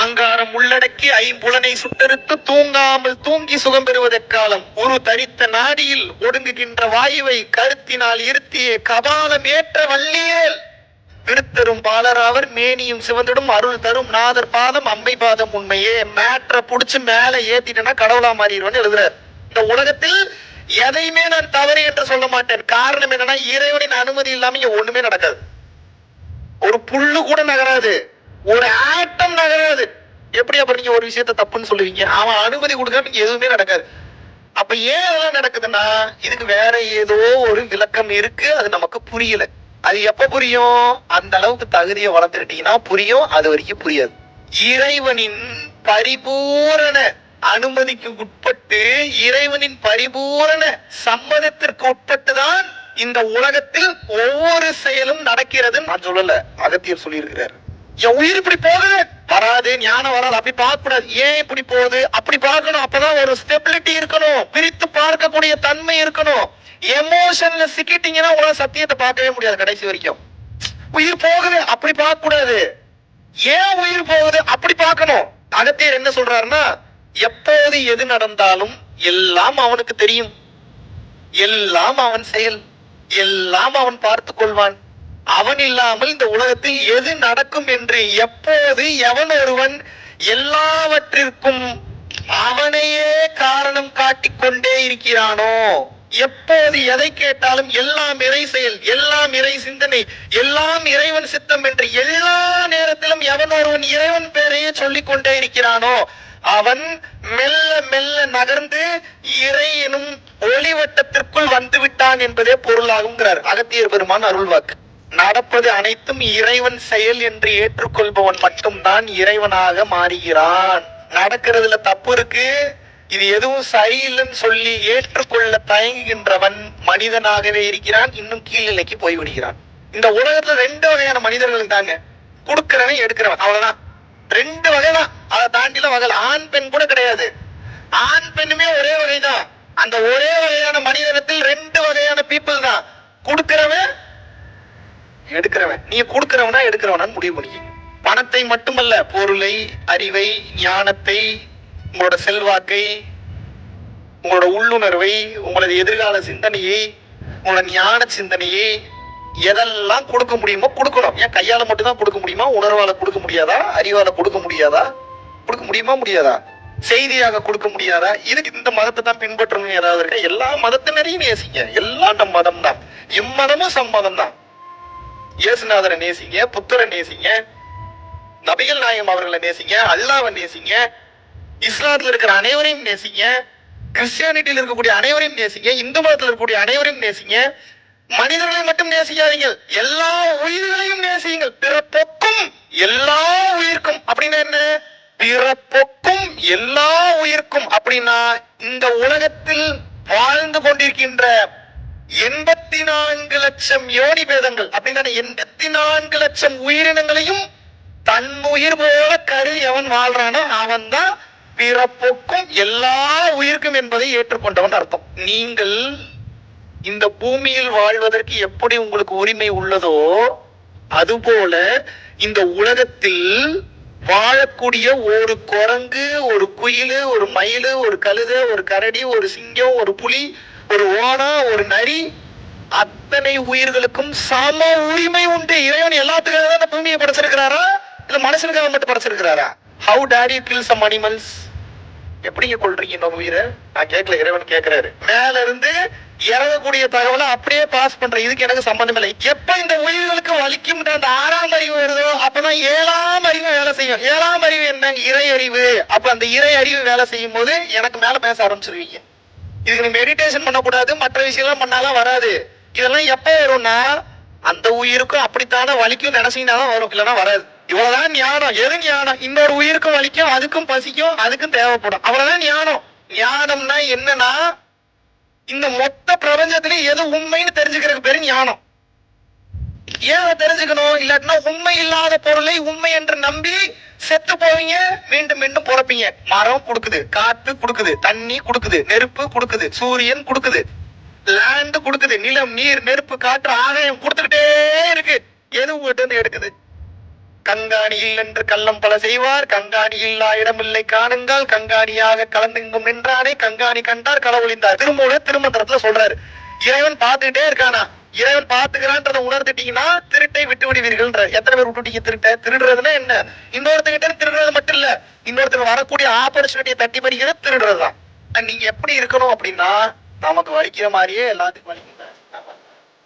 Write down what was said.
ஆங்காரம் உள்ளடக்கி ஐம்புலனை சுட்டறுத்து தூங்காமல் தூங்கி சுகம் பெறுவதற்காலம் ஒரு தரித்த நாடியில் ஒடுங்குகின்ற வாயுவை கருத்தினால் இருத்தியே கபாலம் ஏற்ற வள்ளியேல் விடுத்தரும் பாலராவர் மேனியும் சிவந்திடும் அருள் தரும் நாதர் பாதம் அம்மை பாதம் உண்மையே. மேட்ரை புடிச்சு மேல ஏத்திட்டேன்னா கடவுளா மாறிடுவேன்னு எழுதுறாரு. இந்த உலகத்தில் எதையுமே நான் தவறு என்று சொல்ல மாட்டேன். காரணம் என்னன்னா, இறைவனின் அனுமதி இல்லாம இங்க ஒண்ணுமே நடக்காது. ஒரு புல்லு கூட நகராது, ஒரு ஆட்டம் நகராது. எப்படி அப்புறம் நீங்க ஒரு விஷயத்த தப்புன்னு சொல்லுவீங்க? அவன் அனுமதி கொடுக்க எதுவுமே நடக்காது. அப்ப ஏன் அதெல்லாம் நடக்குதுன்னா, இதுக்கு வேற ஏதோ ஒரு விளக்கம் இருக்கு, அது நமக்கு புரியல. அது எப்ப புரியும்? அந்த அளவுக்கு தகுதியை வளர்த்துக்கிட்டீங்கன்னா புரியும், அது வரைக்கும் புரியாது. இறைவனின் பரிபூரண அனுமதிக்கு உட்பட்டு, இறைவனின் பரிபூரண சம்மதத்திற்கு உட்பட்டுதான் இந்த உலகத்தில் ஒவ்வொரு செயலும் நடக்கிறது. நான் சொல்லல, அகத்தியர் சொல்லியிருக்கிறார். என் உயிர் இப்படி போகுது, வராது, ஞானம் வராது, அப்படி பார்க்க கூடாது. ஏன் இப்படி போகுது? அப்படி பார்க்கணும். அப்பதான் ஒரு ஸ்டெபிலிட்டி இருக்கணும், பிரித்து பார்க்கக்கூடிய தன்மை இருக்கணும். எமோஷன்ல சிக்கிட்டீங்கன்னா உங்களால சத்தியத்தை பார்க்கவே முடியாது கடைசி வரைக்கும். உயிர் போகுது, அப்படி பார்க்க கூடாது. ஏன் உயிர் போகுது? அப்படி பார்க்கணும். அகத்தியர் என்ன சொல்றாருன்னா, எப்போது எது நடந்தாலும் எல்லாம் அவனுக்கு தெரியும், எல்லாம் அவன் செயல், எல்லாம் அவன் பார்த்துக் கொள்வான். அவன் இல்லாமல் இந்த உலகத்தில் எது நடக்கும் என்று எப்போது எவன் ஒருவன் எல்லாவற்றிற்கும் அவனையே காரணம் காட்டிக்கொண்டே இருக்கிறானோ, எப்போது எதை கேட்டாலும் எல்லாம் இறை செயல், எல்லாம் இறை சிந்தனை, எல்லாம் இறைவன் சித்தம் என்று எல்லா நேரத்திலும் எவன் ஒருவன் இறைவன் பேரையே சொல்லிக் கொண்டே இருக்கிறானோ, அவன் மெல்ல மெல்ல நகர்ந்து இறை எனும் ஒளிவட்டத்திற்குள் வந்து விட்டான் என்பதே பொருளாகுங்கிறார் அகத்தியர் பெருமான் அருள்வாக்கு. நடப்பது அனைத்தும் இறைவன் செயல் என்று ஏற்றுக்கொள்பவன் மட்டும்தான் இறைவனாக மாறுகிறான். நடக்கிறதுல தப்பு இருக்கு, இது எதுவும் சரியில்லைன்னு சொல்லி ஏற்றுக்கொள்ள தயங்குகின்றவன் மனிதனாகவே இருக்கிறான், இன்னும் கீழ்நிலைக்கு போய்விடுகிறான். இந்த உலகத்துல ரெண்டு வகையான மனிதர்கள் தாங்க, கொடுக்கிறவன் எடுக்கிறவன், அவ்வளவுதான். ரெண்டு வகைதான், அதை தாண்டில வகை. ஆண் பெண் கூட கிடையாது. ஆண் பெண்ணுமே ஒரே வகைதான். அந்த ஒரே வகையான மனிதனத்தில் ரெண்டு வகையான பீப்புள் தான், கொடுக்கிறவன் எடுக்கிறவன். நீ கொடுக்கிறவனா எடுக்கிறவனா முடிவு பண்ணிக்க. பணத்தை மட்டுமல்ல, பொருளை, அறிவை, ஞானத்தை, உங்களோட செல்வாக்கை, உங்களோட உள்ளுணர்வை, உங்களது எதிர்கால சிந்தனையை, உங்களோட ஞான சிந்தனையை, எதெல்லாம் கொடுக்க முடியுமோ கொடுக்கணும். ஏன் கையால மட்டும் தான் கொடுக்க முடியுமா? உணர்வால கொடுக்க முடியாதா? அறிவால கொடுக்க முடியாதா? கொடுக்க முடியுமா? முடியாதா? செய்தியாக கொடுக்க முடியாதா? இதுக்கு இந்த மதத்தை தான் பின்பற்றணும் ஏதாவது இருக்க? எல்லா மதத்தினரையும் நேசிங்க, எல்லாம் நம் மதம் தான். இம்மதமும் சம்மதம் தான். இயேசுநாதரை நேசிங்க, புத்தரை நேசிங்க, நபிகள் நாயகம் அவர்களை நேசிங்க, அல்லாஹ்வை நேசிங்க, இஸ்லாத்துல இருக்கிற அனைவரையும் நேசிங்க, கிறிஸ்டியானிட்டியில் இருக்கக்கூடிய அனைவரையும் நேசிங்க, இந்து மதத்தில் இருக்கக்கூடிய அனைவரையும் நேசிங்க. மனிதர்களை மட்டும் நேசிக்காதீங்க, எல்லா உயிர்களையும் நேசியுங்கள். பிறப்பொக்கும் எல்லா உயிர்க்கும் அப்படின்னா என்ன? பிறப்பொக்கும் எல்லா உயிர்க்கும் அப்படின்னா இந்த உலகத்தில் வாழ்ந்து கொண்டிருக்கின்ற 84 லட்சம் யோனி பேதங்கள் அப்படின்னா 84 லட்சம் உயிரினங்களையும் தன் உயிர் போல கருதி எவன் வாழ்றானோ அவன் தான் பிறப்புக்கும் எல்லா உயிர்க்கும் என்பதை ஏற்றுக்கொண்டவன் அர்த்தம். நீங்கள் இந்த பூமியில் வாழ்வதற்கு எப்படி உங்களுக்கு உரிமை உள்ளதோ அதுபோல இந்த உலகத்தில் வாழக்கூடிய ஒரு குரங்கு, ஒரு குயிலு, ஒரு மயிலு, ஒரு கழுதை, ஒரு கரடி, ஒரு சிங்கம், ஒரு புலி, ஒரு ஓனா, ஒரு நரி, அத்தனை உயிர்களுக்கும் சம உரிமை உண்டு. இறைவன் எல்லாத்துக்காக தான் இந்த பூமியை படைச்சிருக்கிறாரா, இல்ல மனுஷனுக்காக மட்டும் படைச்சிருக்கிறாரா? How dare you kill some animals? எப்படிங்க கொள்றீங்க நம்ம உயிரை? நான் கேட்கல, இறைவன் கேட்கிறாரு. மேல இருந்து இறங்கக்கூடிய தகவலை அப்படியே பாஸ் பண்ற, இதுக்கு எனக்கு சம்பந்தம் இல்லை. எப்ப இந்த உயிர்களுக்கு வலிக்கும் அந்த 6ஆம் அறிவு வருதோ அப்பதான் 7ஆம் அறிவு வேலை செய்யும். 7ஆம் அறிவு என்ன? இறை அறிவு. அப்ப அந்த இறை அறிவு வேலை செய்யும் போது எனக்கு மேல பேச ஆரம்பிச்சிருவீங்க. இதுக்கு நீ மெடிடேஷன் பண்ணக்கூடாது, மற்ற விஷயம் பண்ணாலும் வராது. இதெல்லாம் எப்ப வரும்னா அந்த உயிருக்கும் அப்படித்தான வலிக்கும் நினைச்சீங்கன்னாதான் வரும், இல்லைன்னா வராது. இவ்வளவுதான் ஞானம். எது ஞானம்? இன்னொரு உயிருக்கும் வலிக்கும், அதுக்கும் பசிக்கும், அதுக்கும் தேவைப்படும், அவ்வளவுதான் ஞானம். ஞானம்னா என்னன்னா இந்த மொத்த பிரபஞ்சத்திலே எது உண்மைன்னு தெரிஞ்சுக்கிறதுக்கு பேரு ஞானம். ஏன் தெரிஞ்சுக்கணும்? இல்லாட்டினா உண்மை இல்லாத பொருளை உண்மை என்று நம்பி செத்து போவீங்க, மீண்டும் மீண்டும் பிறப்பீங்க. மரம் கொடுக்குது, காத்து கொடுக்குது, தண்ணி கொடுக்குது, நெருப்பு கொடுக்குது, சூரியன் கொடுக்குது, லேண்ட் கொடுக்குது, நிலம், நீர், நெருப்பு, காற்று, ஆகாயம் கொடுத்துக்கிட்டே இருக்கு. எது உங்ககிட்ட இருந்து எடுக்குது? கங்காணி என்று கள்ளம் பல செய்வார், கங்காணி இல்லா இடமில்லை காணுங்கள், கங்காணியாக கலந்தெங்கும் நின்றானே கங்காணி கண்டார் களவொழிந்தார். திருமந்திரத்துல சொல்றாரு. இறைவன் பார்த்துக்கிட்டே இருக்கானா? இறைவன் பார்த்துக்கிறான்றதை உணர்ந்துட்டீங்கன்னா திருட்டை விட்டு விடுவீர்கள். எத்தனை பேர் விட்டுட்டீங்க திருட்ட? திருடுறதுன்னா என்ன? இன்னொருத்தங்கிட்ட திருடுறது மட்டும் இல்ல, இன்னொருத்தர் வரக்கூடிய ஆப்பர்ச்சுனிட்டியை தட்டி பறிக்கிறது திருடுறதுதான். நீங்க எப்படி இருக்கணும் அப்படின்னா, நமக்கு வலிக்கிற மாதிரியே எல்லாத்துக்கும் வலிக்கும்.